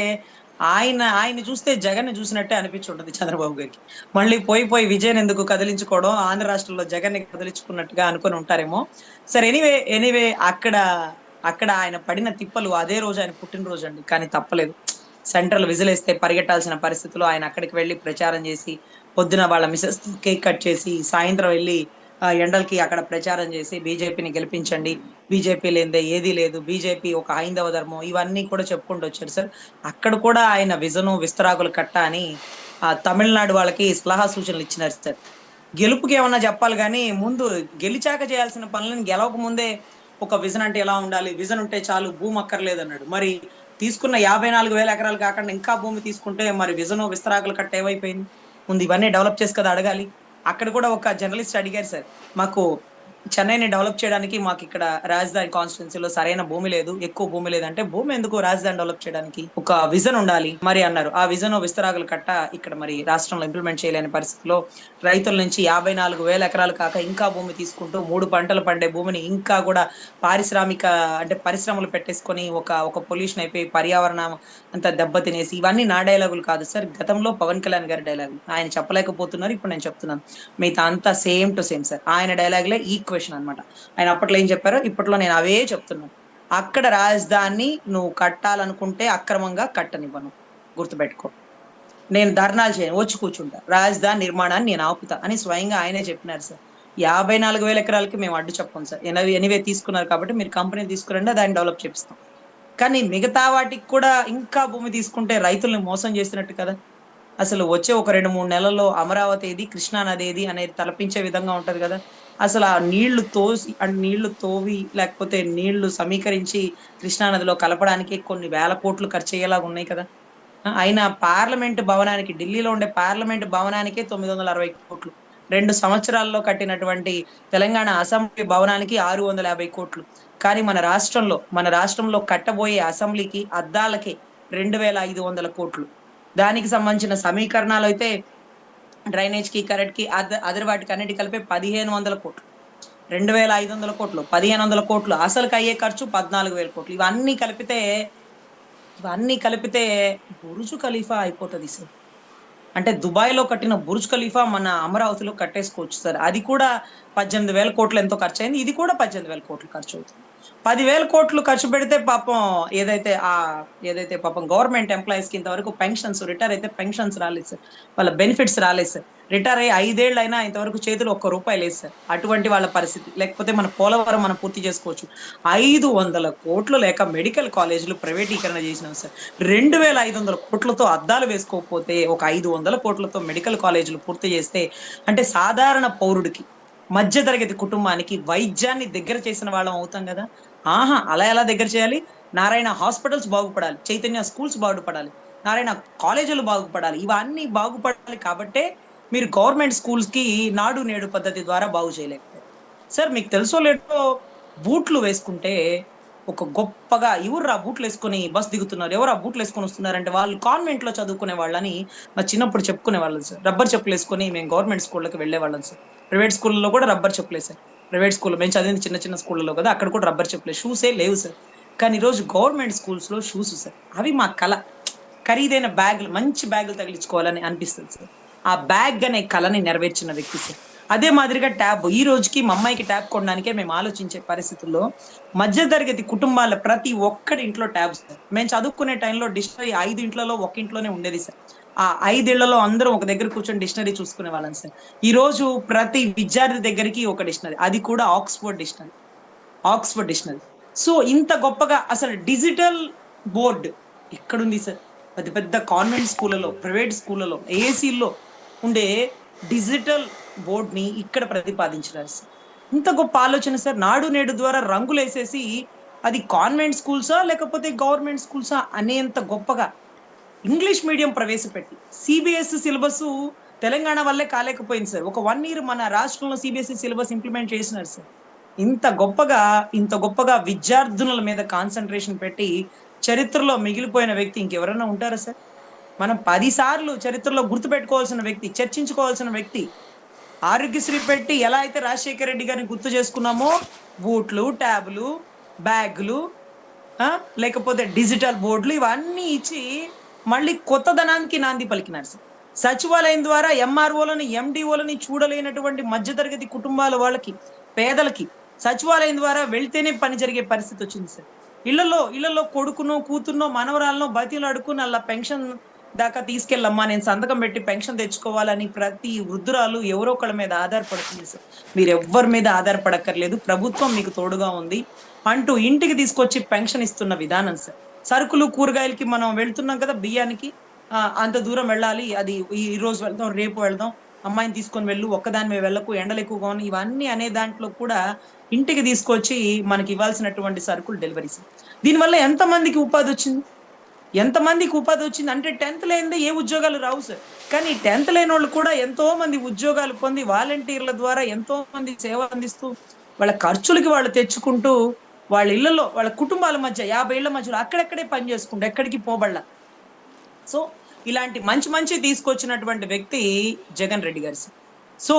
ఆయన చూస్తే జగన్ చూసినట్టే అనిపించుంటది చంద్రబాబు గారికి. మళ్ళీ పోయి విజయ్ ఎందుకు కదిలించుకోవడం, ఆంధ్ర రాష్ట్రంలో జగన్ ని కదిలించుకున్నట్టుగా అనుకుని ఉంటారేమో. సరే, ఎనీవే అక్కడ ఆయన పడిన తిప్పలు, అదే రోజు ఆయన పుట్టినరోజు అండి, కానీ తప్పలేదు. సెంట్రల్ విజిలేస్తే పరిగెట్టాల్సిన పరిస్థితిలో ఆయన అక్కడికి వెళ్ళి ప్రచారం చేసి, పొద్దున వాళ్ళ మిసెస్ కేక్ కట్ చేసి, సాయంత్రం వెళ్ళి ఎండలకి అక్కడ ప్రచారం చేసి బీజేపీని గెలిపించండి, బీజేపీ లేదే ఏదీ లేదు, బీజేపీ ఒక హైందవ ధర్మం, ఇవన్నీ కూడా చెప్పుకుంటూ వచ్చారు సార్. అక్కడ కూడా ఆయన విజను విస్తరాకులు కట్ట అని తమిళనాడు వాళ్ళకి సలహా సూచనలు ఇచ్చినారు సార్. గెలుపుకి ఏమన్నా చెప్పాలి కానీ ముందు గెలిచాక చేయాల్సిన పనులను గెలవక ముందే ఒక విజన్ అంటే ఎలా ఉండాలి, విజన్ ఉంటే చాలు, భూమి అక్కర్లేదు అన్నాడు. మరి తీసుకున్న 54,000 ఎకరాలు కాకుండా ఇంకా భూమి తీసుకుంటే మరి విజను విస్తరాకులు కట్ట ఏమైపోయింది? ముందు ఇవన్నీ డెవలప్ చేసి కదా అడగాలి. అక్కడ కూడా ఒక జర్నలిస్ట్ అడిగారు సార్, మాకు చెన్నైని డెవలప్ చేయడానికి మాకు ఇక్కడ రాజధాని కాన్స్టిట్యున్సీలో సరైన భూమి లేదు, ఎక్కువ భూమి లేదంటే, భూమి ఎందుకు రాజధాని డెవలప్ చేయడానికి ఒక విజన్ ఉండాలి మరి అన్నారు. ఆ విజన్ విస్తరాకులు కట్ట ఇక్కడ మరి రాష్ట్రంలో ఇంప్లిమెంట్ చేయలేని పరిస్థితిలో రైతుల నుంచి 54,000 ఎకరాలు కాక ఇంకా భూమి తీసుకుంటూ 3 పంటలు పండే భూమిని ఇంకా కూడా పారిశ్రామిక అంటే పరిశ్రమలు పెట్టేసుకొని ఒక పొల్యూషన్ అయిపోయి పర్యావరణం అంతా దెబ్బతినేసి, ఇవన్నీ నా డైలాగులు కాదు సార్, గతంలో పవన్ కళ్యాణ్ గారి డైలాగులు. ఆయన చెప్పలేకపోతున్నారు, ఇప్పుడు నేను చెప్తున్నాను. మిగతా అంతా సేమ్ టు సేమ్ సార్, ఆయన డైలాగులే ఈక్వేషన్ అనమాట. ఆయన అప్పట్లో ఏం చెప్పారో ఇప్పట్లో నేను అవే చెప్తున్నాను. అక్కడ రాజధాని నువ్వు కట్టాలనుకుంటే అక్రమంగా కట్టనివ్వను, గుర్తుపెట్టుకో. నేను ధర్నాలు చేయను, వచ్చి కూర్చుంటా, రాజధాని నిర్మాణాన్ని నేను ఆపుతా అని స్వయంగా ఆయనే చెప్పినారు సార్. 54,000 ఎకరాలకి మేము అడ్డు చెప్పం సార్. ఎనివే తీసుకున్నారు కాబట్టి మీరు కంపెనీ తీసుకురండి, దాన్ని డెవలప్ చేపిస్తాం. కానీ మిగతా వాటికి కూడా ఇంకా భూమి తీసుకుంటే రైతుల్ని మోసం చేసినట్టు కదా. అసలు వచ్చే ఒక 2-3 నెలల్లో అమరావతి ఏది, కృష్ణా నది ఏది అనేది తలపించే విధంగా ఉంటది కదా. అసలు ఆ నీళ్లు తోవి లేకపోతే నీళ్లు సమీకరించి కృష్ణా నదిలో కలపడానికి కొన్ని వేల కోట్లు ఖర్చు అయ్యేలాగా ఉన్నాయి కదా. అయినా పార్లమెంట్ భవనానికి, ఢిల్లీలో ఉండే పార్లమెంట్ భవనానికే 960 కోట్లు, 2 సంవత్సరాల్లో కట్టినటువంటి తెలంగాణ అసెంబ్లీ భవనానికి 650 కోట్లు. కానీ మన రాష్ట్రంలో కట్టబోయే అసెంబ్లీకి అద్దాలకి 2,500 కోట్లు. దానికి సంబంధించిన సమీకరణాలు అయితే డ్రైనేజ్ కి, కరెంట్ కి, అదర్ వాటికి అన్నిటి కలిపి 1,500 కోట్లు, 2,500 కోట్లు, 1,500 కోట్లు, అసలుకి అయ్యే ఖర్చు 14,000 కోట్లు. ఇవన్నీ కలిపితే బుర్జు ఖలీఫా అయిపోతుంది సార్. అంటే దుబాయ్ లో కట్టిన బుర్జ్ ఖలీఫా మన అమరావతిలో కట్టేసుకోవచ్చు సార్. అది కూడా 18,000 కోట్లు ఎంతో ఖర్చు అయింది, ఇది కూడా 18,000 కోట్లు ఖర్చు అవుతుంది. 10,000 కోట్లు ఖర్చు పెడితే పాపం ఏదైతే పాపం గవర్నమెంట్ ఎంప్లాయీస్ కి ఇంతవరకు పెన్షన్స్, రిటైర్ అయితే పెన్షన్స్ రాలేదు సార్, వాళ్ళ బెనిఫిట్స్ రాలేదు సార్. రిటైర్ అయ్యి 5 ఏళ్ళు అయినా ఇంతవరకు చేతులు ₹1 లేదు సార్. అటువంటి వాళ్ళ పరిస్థితి. లేకపోతే మన పోలవరం మనం పూర్తి చేసుకోవచ్చు. 500 కోట్లు లేక మెడికల్ కాలేజీలు ప్రైవేటీకరణ చేసినాం సార్. 2,500 కోట్లతో అద్దాలు వేసుకోకపోతే ఒక 500 కోట్లతో మెడికల్ కాలేజీలు పూర్తి చేస్తే, అంటే సాధారణ పౌరుడికి, మధ్య తరగతి కుటుంబానికి వైద్యాన్ని దగ్గర చేసిన వాళ్ళం అవుతాం కదా. అలా ఎలా దగ్గర చేయాలి? నారాయణ హాస్పిటల్స్ బాగుపడాలి, చైతన్య స్కూల్స్ బాగుపడాలి, నారాయణ కాలేజీలు బాగుపడాలి, ఇవన్నీ బాగుపడాలి. కాబట్టే మీరు గవర్నమెంట్ స్కూల్స్ కి నాడు నేడు పద్ధతి ద్వారా బాగు చేయలేకపోయారు సార్. మీకు తెలుసో లేదో, బూట్లు వేసుకుంటే ఒక గొప్పగా ఎవరు ఆ బూట్లు వేసుకొని బస్ దిగుతున్నారు, ఎవరు ఆ బూట్లు వేసుకొని వస్తున్నారంటే వాళ్ళు కాన్వెంట్ లో చదువుకునే వాళ్ళని మా చిన్నప్పుడు చెప్పుకునే వాళ్ళం సార్. రబ్బర్ చెప్పులు వేసుకొని మేము గవర్నమెంట్ స్కూళ్ళకి వెళ్లే వాళ్ళం సార్. ప్రైవేట్ స్కూల్లో కూడా రబ్బర్ చెప్పులే సార్. ప్రైవేట్ స్కూల్ మేము చదివింది చిన్న స్కూళ్ళలో కదా, అక్కడ కూడా రబ్బర్ చెప్పులే, షూసే లేవు సార్. కానీ ఈరోజు గవర్నమెంట్ స్కూల్స్ లో షూస్ సార్. అవి మా కళ. ఖరీదైన బ్యాగులు, మంచి బ్యాగులు తగిలించుకోవాలని అనిపిస్తుంది సార్. ఆ బ్యాగ్ అనే కళని నెరవేర్చిన వ్యక్తి సార్. అదే మాదిరిగా ట్యాబ్ ఈ రోజుకి మా అమ్మాయికి ట్యాబ్ కొనడానికే మేము ఆలోచించే పరిస్థితుల్లో మధ్యతరగతి కుటుంబాల ప్రతి ఒక్కరి ఇంట్లో ట్యాబ్ సార్. మేము చదువుకునే టైంలో డిక్షనరీ 5 ఇంట్లలో ఒక ఇంట్లోనే ఉండేది సార్. ఆ 5 ఇళ్లలో అందరం ఒక దగ్గర కూర్చొని డిక్షనరీ చూసుకునే వాళ్ళం సార్. ఈ రోజు ప్రతి విద్యార్థి దగ్గరికి ఒక డిక్షనరీ, అది కూడా ఆక్స్ఫర్డ్ డిక్షనరీ. సో ఇంత గొప్పగా అసలు డిజిటల్ బోర్డ్ ఎక్కడుంది సార్? పెద్ద పెద్ద కాన్వెంట్ స్కూళ్ళలో, ప్రైవేట్ స్కూళ్ళలో, ఏసీల్లో ఉండే డిజిటల్ బోర్డ్ ని ఇక్కడ ప్రతిపాదించినారు సార్. ఇంత గొప్ప ఆలోచన సార్. నాడు నేడు ద్వారా రంగులు వేసేసి అది కాన్వెంట్ స్కూల్సా లేకపోతే గవర్నమెంట్ స్కూల్సా అనేంత గొప్పగా ఇంగ్లీష్ మీడియం ప్రవేశపెట్టి సిబిఎస్ఈ సిలబస్ తెలంగాణ వల్లే కాలేకపోయింది సార్. ఒక 1 ఇయర్ మన రాష్ట్రంలో సిబిఎస్ఈ సిలబస్ ఇంప్లిమెంట్ చేసినారు సార్. ఇంత గొప్పగా విద్యార్థుల మీద కాన్సన్ట్రేషన్ పెట్టి చరిత్రలో మిగిలిపోయిన వ్యక్తి ఇంకెవరైనా ఉంటారా సార్? మనం 10 సార్లు చరిత్రలో గుర్తుపెట్టుకోవాల్సిన వ్యక్తి, చర్చించుకోవాల్సిన వ్యక్తి. ఆరోగ్యశ్రీ పెట్టి ఎలా అయితే రాజశేఖర రెడ్డి గారిని గుర్తు చేసుకున్నామో, బూట్లు, ట్యాబులు, బ్యాగులు, లేకపోతే డిజిటల్ బోర్డులు ఇవన్నీ ఇచ్చి మళ్ళీ కొత్తదనానికి నాంది పలికినారు సార్. సచివాలయం ద్వారా ఎంఆర్ఓలని, ఎండిఓలని చూడలేనటువంటి మధ్యతరగతి కుటుంబాల వాళ్ళకి, పేదలకి సచివాలయం ద్వారా వెళ్తేనే పని జరిగే పరిస్థితి వచ్చింది సార్. ఇళ్లలో కొడుకునో, కూతుర్నో, మనవరాలనో బతిలాడుకుని అలా పెన్షన్ దాకా తీసుకెళ్ళమ్మా, నేను సంతకం పెట్టి పెన్షన్ తెచ్చుకోవాలని ప్రతి వృద్ధురాలు ఎవరో ఒకళ్ళ మీద ఆధారపడుతుంది సార్. మీరు ఎవ్వరి మీద ఆధారపడక్కర్లేదు, ప్రభుత్వం మీకు తోడుగా ఉంది అంటూ ఇంటికి తీసుకొచ్చి పెన్షన్ ఇస్తున్న విధానం సార్. సరుకులు, కూరగాయలకి మనం వెళ్తున్నాం కదా, బియ్యానికి అంత దూరం వెళ్ళాలి, అది ఈ రోజు వెళ్దాం, రేపు వెళ్దాం, అమ్మాయిని తీసుకొని వెళ్ళు, ఒక్కదాని వెళ్ళకు, ఎండలు ఎక్కువగా ఉన్నాయి, ఇవన్నీ అనే దాంట్లో కూడా ఇంటికి తీసుకొచ్చి మనకి ఇవ్వాల్సినటువంటి సరుకులు డెలివరీ సార్. దీనివల్ల ఎంతమందికి ఉపాధి వచ్చింది? అంటే 10th లేనిదే ఏ ఉద్యోగాలు రావు సార్. కానీ 10th లేని వాళ్ళు కూడా ఎంతో మంది ఉద్యోగాలు పొంది వాలంటీర్ల ద్వారా ఎంతో మంది సేవ అందిస్తూ వాళ్ళ ఖర్చులకి వాళ్ళు తెచ్చుకుంటూ వాళ్ళ ఇళ్లలో, వాళ్ళ కుటుంబాల మధ్య 50 ఏళ్ల మధ్యలో అక్కడెక్కడే పని చేసుకుంటూ ఎక్కడికి పోబడలా. సో ఇలాంటి మంచి తీసుకొచ్చినటువంటి వ్యక్తి జగన్ రెడ్డి గారు సార్. సో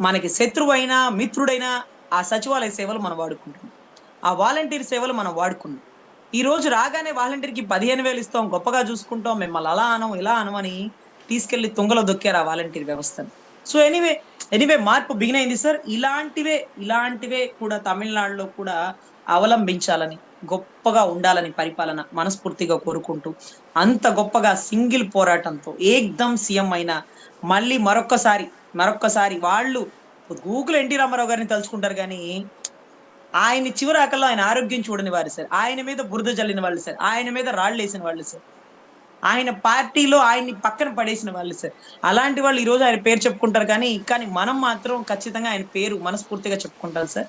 మనకి శత్రువైనా మిత్రుడైనా ఆ సచివాలయ సేవలు మనం వాడుకుంటున్నాం, ఆ వాలంటీర్ సేవలు మనం వాడుకున్నాం. ఈ రోజు రాగానే వాలంటీర్కి 15,000 ఇస్తాం, గొప్పగా చూసుకుంటాం, మిమ్మల్ని అలా అనం ఇలా అనమని తీసుకెళ్లి తుంగలో దొక్కారు ఆ వాలంటీర్ వ్యవస్థను. సో ఎనీవే మార్పు బిగిన్ అయింది సార్. ఇలాంటివే కూడా తమిళనాడులో కూడా అవలంబించాలని, గొప్పగా ఉండాలని పరిపాలన మనస్ఫూర్తిగా కోరుకుంటూ, అంత గొప్పగా సింగిల్ పోరాటంతో ఏకదం సీఎం అయిన మళ్ళీ మరొక్కసారి వాళ్ళు గూగుల్ ఎన్టీ రామారావు గారిని తలుచుకుంటారు కానీ ఆయన చివరాకల్లో ఆయన ఆరోగ్యం చూడని వారు సార్. ఆయన మీద బురద జల్లిన వాళ్ళు సార్. ఆయన మీద రాళ్ళు వేసిన వాళ్ళు సార్. ఆయన పార్టీలో ఆయన్ని పక్కన పడేసిన వాళ్ళు సార్. అలాంటి వాళ్ళు ఈ రోజు ఆయన పేరు చెప్పుకుంటారు కానీ మనం మాత్రం ఖచ్చితంగా ఆయన పేరు మనస్ఫూర్తిగా చెప్పుకుంటాం సార్.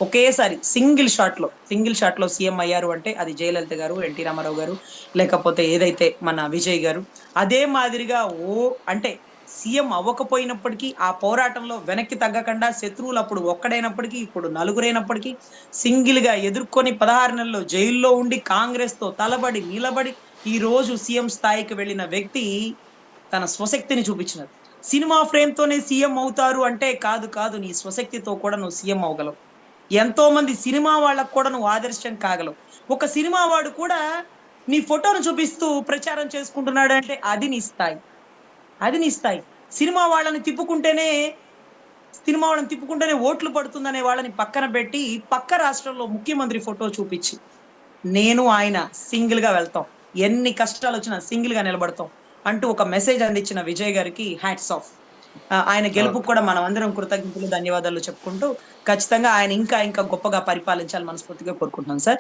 ఒకేసారి సింగిల్ షాట్ లో సీఎం అయ్యారు అంటే అది జయలలిత గారు, ఎన్టీ రామారావు గారు, లేకపోతే ఏదైతే మన విజయ్ గారు. అదే మాదిరిగా అంటే సీఎం అవ్వకపోయినప్పటికీ ఆ పోరాటంలో వెనక్కి తగ్గకుండా, శత్రువులు అప్పుడు ఒక్కడైనప్పటికీ ఇప్పుడు నలుగురైనప్పటికీ సింగిల్ గా ఎదుర్కొని 16 నెలల్లో జైల్లో ఉండి కాంగ్రెస్ తో తలబడి నిలబడి ఈ రోజు సీఎం స్థాయికి వెళ్ళిన వ్యక్తి తన స్వశక్తిని చూపించినారు. సినిమా ఫ్రేమ్ తోనే సీఎం అవుతారు అంటే కాదు, నీ స్వశక్తితో కూడా నువ్వు సీఎం అవ్వగలవు. ఎంతో మంది సినిమా వాళ్ళకు కూడా నువ్వు ఆదర్శం కాగలవు. ఒక సినిమా వాడు కూడా నీ ఫోటోను చూపిస్తూ ప్రచారం చేసుకుంటున్నాడు అంటే అది నీ స్థాయి. సినిమా వాళ్ళని తిప్పుకుంటేనే ఓట్లు పడుతుందనే వాళ్ళని పక్కన పెట్టి పక్క రాష్ట్రంలో ముఖ్యమంత్రి ఫోటో చూపించి నేను ఆయన సింగిల్ గా వెళ్తాం, ఎన్ని కష్టాలు వచ్చినా సింగిల్ గా నిలబడతాం అంటూ ఒక మెసేజ్ అందించిన విజయ్ గారికి హ్యాట్స్ ఆఫ్. ఆయన గెలుపు కూడా మనం అందరం కృతజ్ఞతలు, ధన్యవాదాలు చెప్పుకుంటూ ఖచ్చితంగా ఆయన ఇంకా గొప్పగా పరిపాలించాలని మనస్ఫూర్తిగా కోరుకుంటున్నాం సార్.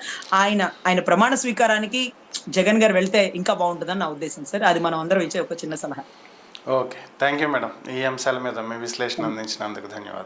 ఆయన ప్రమాణ స్వీకారానికి జగన్ గారు వెళ్తే ఇంకా బాగుంటుందని నా ఉద్దేశం సార్. అది మనం అందరం ఇచ్చే ఒక చిన్న సలహా. Okay, thank you madam. ఈ అంశాల మీద మీ విశ్లేషణ అందించినందుకు ధన్యవాదాలు.